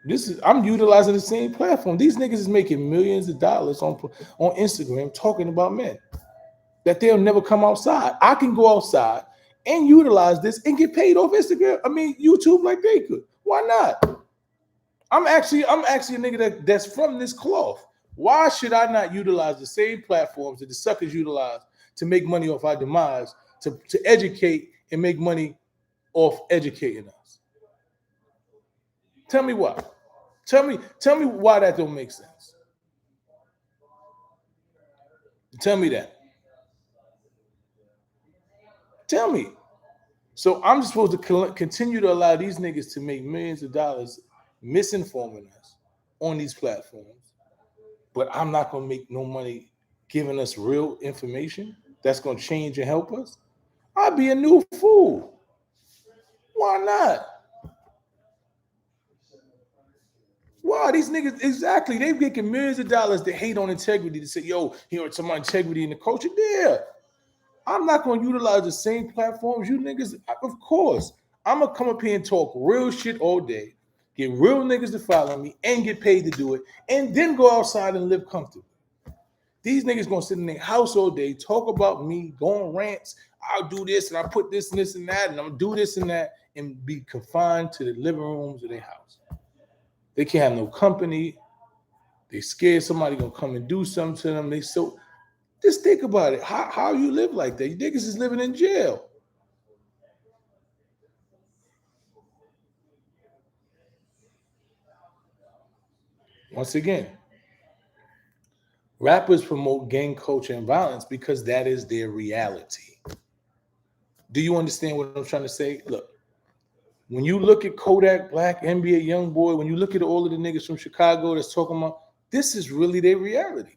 S1: This is I'm utilizing the same platform. These niggas is making millions of dollars on Instagram talking about men that they'll never come outside. I can go outside and utilize this and get paid off Instagram. I mean YouTube like they could. Why not? I'm actually a nigga that's from this cloth. Why should I not utilize the same platforms that the suckers utilize to make money off our demise, to educate and make money off educating us? Tell me why. Tell me why that don't make sense. Tell me that. Tell me. So I'm supposed to continue to allow these niggas to make millions of dollars misinforming us on these platforms, but I'm not gonna make no money giving us real information that's gonna change and help us? I'd be a new fool. Why not? Why these niggas exactly? They making millions of dollars to hate on integrity to say, yo, here it's some integrity in the culture. Yeah. I'm not gonna utilize the same platforms you niggas. Of course, I'm gonna come up here and talk real shit all day, get real niggas to follow me, and get paid to do it, and then go outside and live comfortably. These niggas gonna sit in their house all day, talk about me, go on rants. I'll do this and I put this and this and that, and I'm gonna do this and that, and be confined to the living rooms of their house. They can't have no company. They scared somebody gonna come and do something to them. Just think about it. How you live like that? You niggas is living in jail. Once again, rappers promote gang culture and violence because that is their reality. Do you understand what I'm trying to say? Look, when you look at Kodak Black, NBA Youngboy, when you look at all of the niggas from Chicago that's talking about, this is really their reality.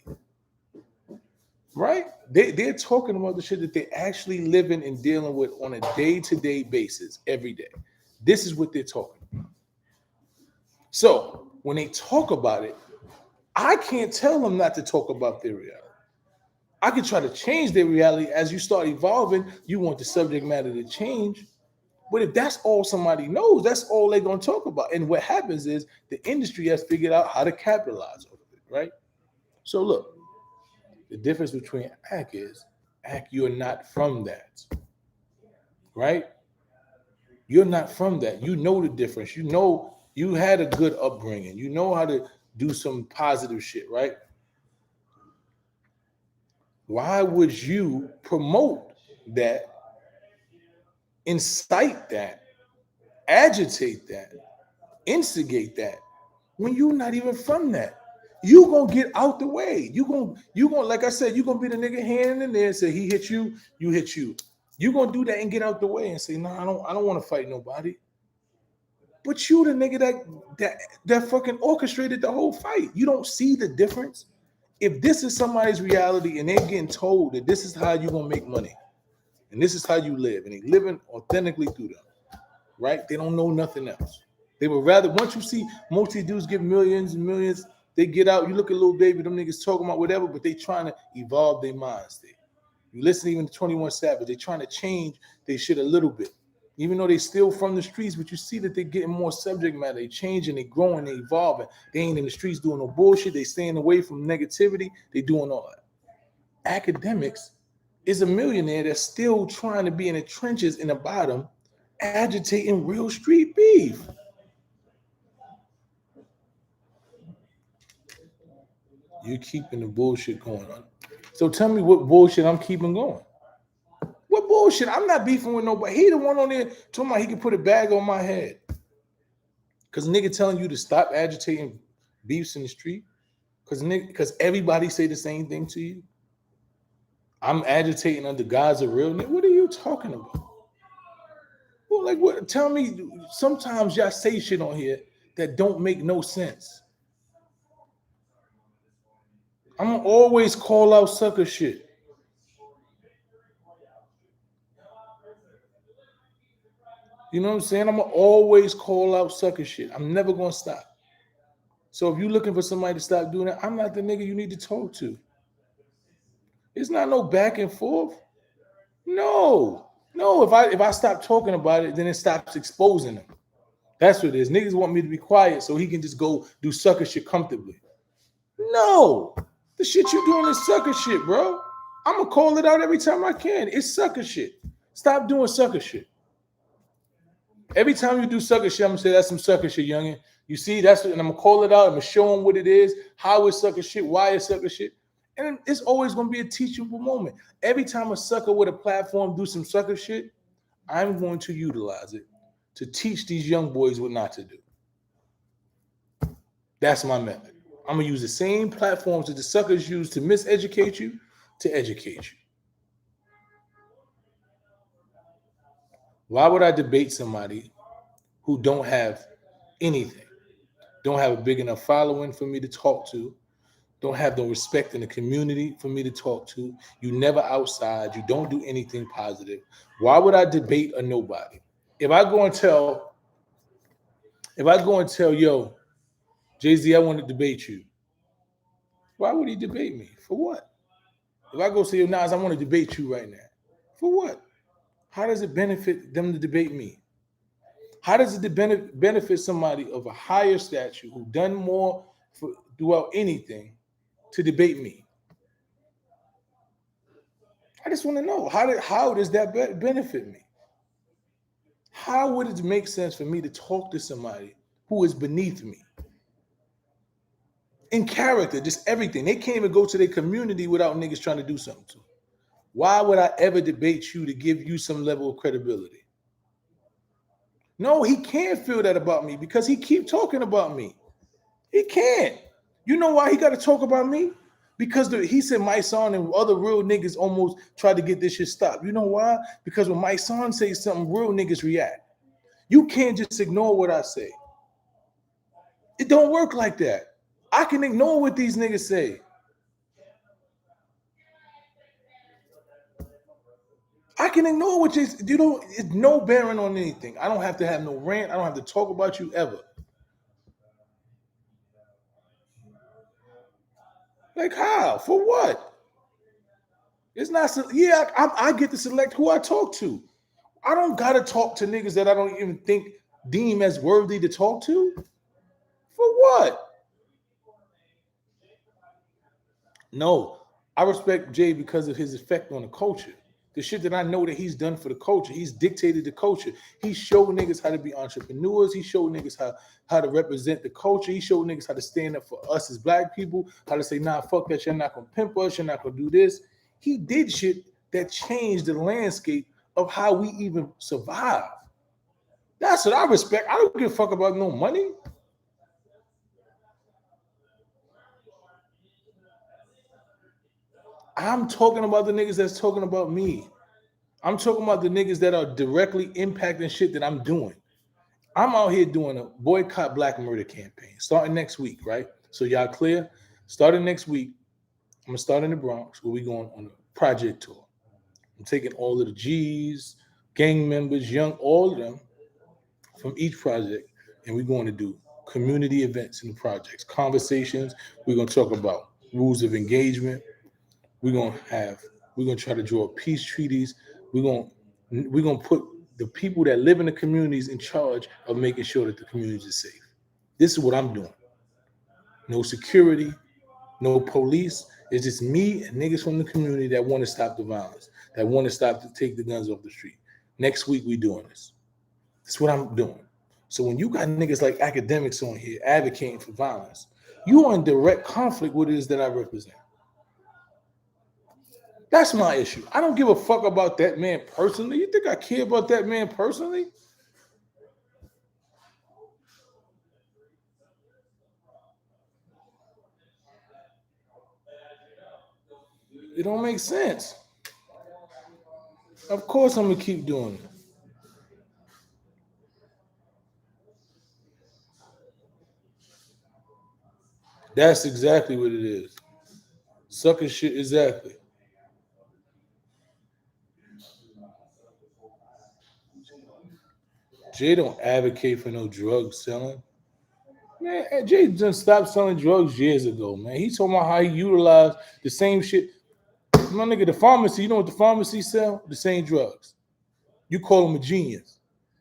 S1: Right? They're talking about the shit that they're actually living and dealing with on a day-to-day basis every day. This is what they're talking about. So when they talk about it, I can't tell them not to talk about their reality. I can try to change their reality. As you start evolving, you want the subject matter to change. But if that's all somebody knows, that's all they're going to talk about. And what happens is the industry has figured out how to capitalize on it, right? So look, the difference between Ack is, Ack, you're not from that, right? You're not from that. You know the difference. You know you had a good upbringing. You know how to do some positive shit, right? Why would you promote that, incite that, agitate that, instigate that when you're not even from that? You gonna get out the way. You gonna like I said, you gonna be the nigga hand in there and say he hit you, you hit you. You gonna do that and get out the way and say, no, I don't want to fight nobody. But you the nigga that fucking orchestrated the whole fight. You don't see the difference. If this is somebody's reality and they're getting told that this is how you gonna make money and this is how you live, and they living authentically through them, right? They don't know nothing else. They would rather, once you see most of these dudes get millions and millions, they get out, you look at little baby, them niggas talking about whatever, but they trying to evolve their minds. You listen even to 21 Savage, they trying to change their shit a little bit. Even though they still from the streets, but you see that they're getting more subject matter. They changing, they growing, they evolving. They ain't in the streets doing no bullshit. They staying away from negativity. They doing all that. Akademiks is a millionaire that's still trying to be in the trenches in the bottom, agitating real street beef. You're keeping the bullshit going on. So tell me what bullshit I'm keeping going. What bullshit? I'm not beefing with nobody. He the one on there talking about he can put a bag on my head. Because nigga telling you to stop agitating beefs in the street. Because everybody say the same thing to you. I'm agitating under God's a real nigga. What are you talking about? Well, like what? Tell me. Sometimes y'all say shit on here that don't make no sense. I'm gonna always call out sucker shit. You know what I'm saying? I'm gonna always call out sucker shit. I'm never gonna stop. So if you're looking for somebody to stop doing that, I'm not the nigga you need to talk to. It's not no back and forth. No. No, if I stop talking about it, then it stops exposing them. That's what it is. Niggas want me to be quiet so he can just go do sucker shit comfortably. No. The shit you doing is sucker shit, bro. I'm gonna call it out every time I can. It's sucker shit. Stop doing sucker shit. Every time you do sucker shit, I'm gonna say that's some sucker shit, youngin. You see, that's what, and I'm gonna call it out. I'm gonna show them what it is, how it's sucker shit, why it's sucker shit, and it's always gonna be a teachable moment. Every time a sucker with a platform do some sucker shit, I'm going to utilize it to teach these young boys what not to do. That's my method. I'm gonna use the same platforms that the suckers use to miseducate you to educate you. Why would I debate somebody who don't have anything? Don't have a big enough following for me to talk to, don't have no respect in the community for me to talk to. You never outside, you don't do anything positive. Why would I debate a nobody? If I go and tell, yo, Jay-Z, I want to debate you. Why would he debate me? For what? If I go say, yo, Nas, I want to debate you right now. For what? How does it benefit them to debate me? How does it benefit somebody of a higher stature who done more throughout anything to debate me? I just want to know how does that benefit me? How would it make sense for me to talk to somebody who is beneath me? In character, just everything. They can't even go to their community without niggas trying to do something to them. Why would I ever debate you to give you some level of credibility? No, he can't feel that about me because he keep talking about me. He can't. You know why he got to talk about me? Because he said my son and other real niggas almost tried to get this shit stopped. You know why? Because when my son says something, real niggas react. You can't just ignore what I say. It don't work like that. I can ignore what these niggas say. I can ignore what you don't. It's no bearing on anything. I don't have to have no rant. I don't have to talk about you ever. Like how? For what? It's not. Yeah, I get to select who I talk to. I don't gotta talk to niggas that I don't even think deem as worthy to talk to. For what? No, I respect Jay because of his effect on the culture. The shit that I know that he's done for the culture. He's dictated the culture. He showed niggas how to be entrepreneurs. He showed niggas how to represent the culture. He showed niggas how to stand up for us as black people, how to say, nah, fuck that, you're not gonna pimp us, you're not gonna do this. He did shit that changed the landscape of how we even survive. That's what I respect. I don't give a fuck about no money. I'm talking about the niggas that's talking about me. I'm talking about the niggas that are directly impacting shit that I'm doing. I'm out here doing a boycott black murder campaign starting next week, right? So y'all clear? Starting next week, I'm gonna start in the Bronx where we going on a project tour. I'm taking all of the G's, gang members, young, all of them from each project, and we're going to do community events in the projects, conversations. We're going to talk about rules of engagement. We're going to have, we're going to try to draw peace treaties. We're going to put the people that live in the communities in charge of making sure that the communities are safe. This is what I'm doing. No security, no police. It's just me and niggas from the community that want to stop the violence, that want to stop to take the guns off the street. Next week we doing this. That's what I'm doing. So when you got niggas like academics on here advocating for violence, you are in direct conflict with it is that I represent. That's my issue. I don't give a fuck about that man personally. You think I care about that man personally? It don't make sense. Of course I'm gonna keep doing it. That's exactly what it is. Sucker shit, exactly. Jay don't advocate for no drug selling. Man, Jay just stopped selling drugs years ago, man. He talking about how he utilized the same shit. My nigga, the pharmacy, you know what the pharmacy sell? The same drugs. You call them a genius.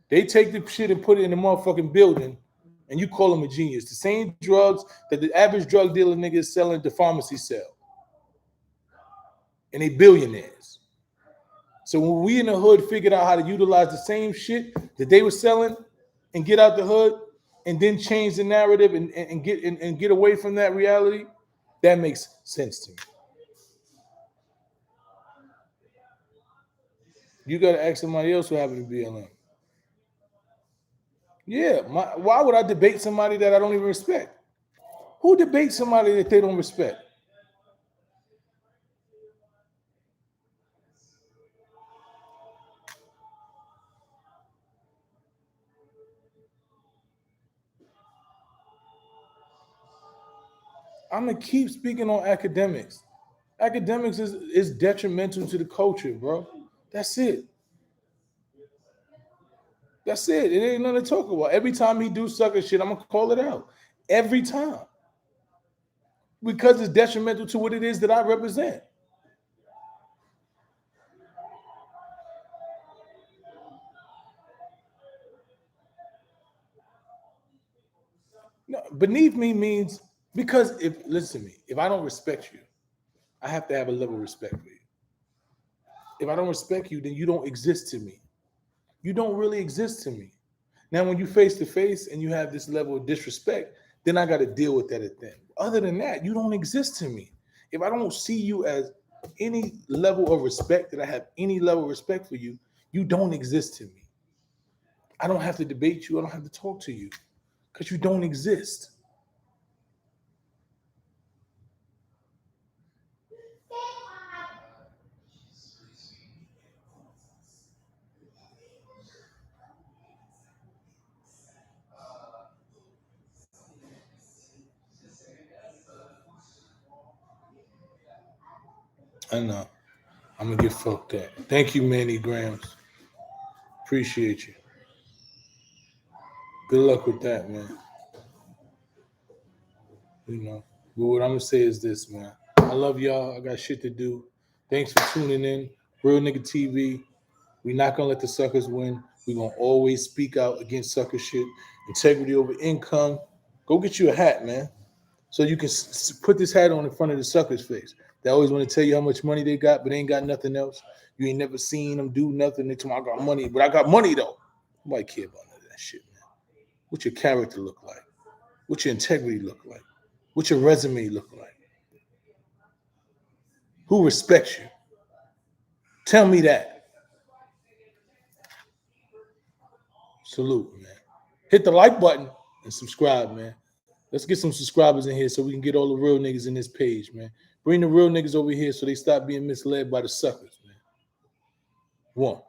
S1: They take the shit and put it in the motherfucking building, and you call them a genius. The same drugs that the average drug dealer nigga is selling at the pharmacy sell. And they billionaires. So when we in the hood figured out how to utilize the same shit that they were selling and get out the hood and then change the narrative and get away from that reality, that makes sense to me. You gotta ask somebody else who happened to be BLM. Yeah, why would I debate somebody that I don't even respect? Who debates somebody that they don't respect? I'm gonna keep speaking on academics. Academics is detrimental to the culture, bro. That's it. That's it. It ain't nothing to talk about. Every time he do sucker shit, I'm gonna call it out. Every time. Because it's detrimental to what it is that I represent. No, beneath me means because if listen to me, if I don't respect you, I have to have a level of respect for you. If I don't respect you, then you don't exist to me. You don't really exist to me. Now, when you face to face and you have this level of disrespect, then I got to deal with that at then. Other than that, you don't exist to me. If I don't see you as any level of respect, that I have any level of respect for you, you don't exist to me. I don't have to debate you. I don't have to talk to you because you don't exist. I know. I'm gonna get fucked up. Thank you, Manny Grams. Appreciate you. Good luck with that, man. You know. But what I'm gonna say is this, man. I love y'all. I got shit to do. Thanks for tuning in. Real Nigga TV. We not gonna let the suckers win. We gonna always speak out against sucker shit. Integrity over income. Go get you a hat, man. So you can put this hat on in front of the sucker's face. They always want to tell you how much money they got, but they ain't got nothing else. You ain't never seen them do nothing. They tell me I got money, but I got money though. Nobody care about none of that shit, man. What your character look like? What your integrity look like? What your resume look like? Who respects you? Tell me that. Salute, man. Hit the like button and subscribe, man. Let's get some subscribers in here so we can get all the real niggas in this page, man. Bring the real niggas over here so they stop being misled by the suckers, man. 1.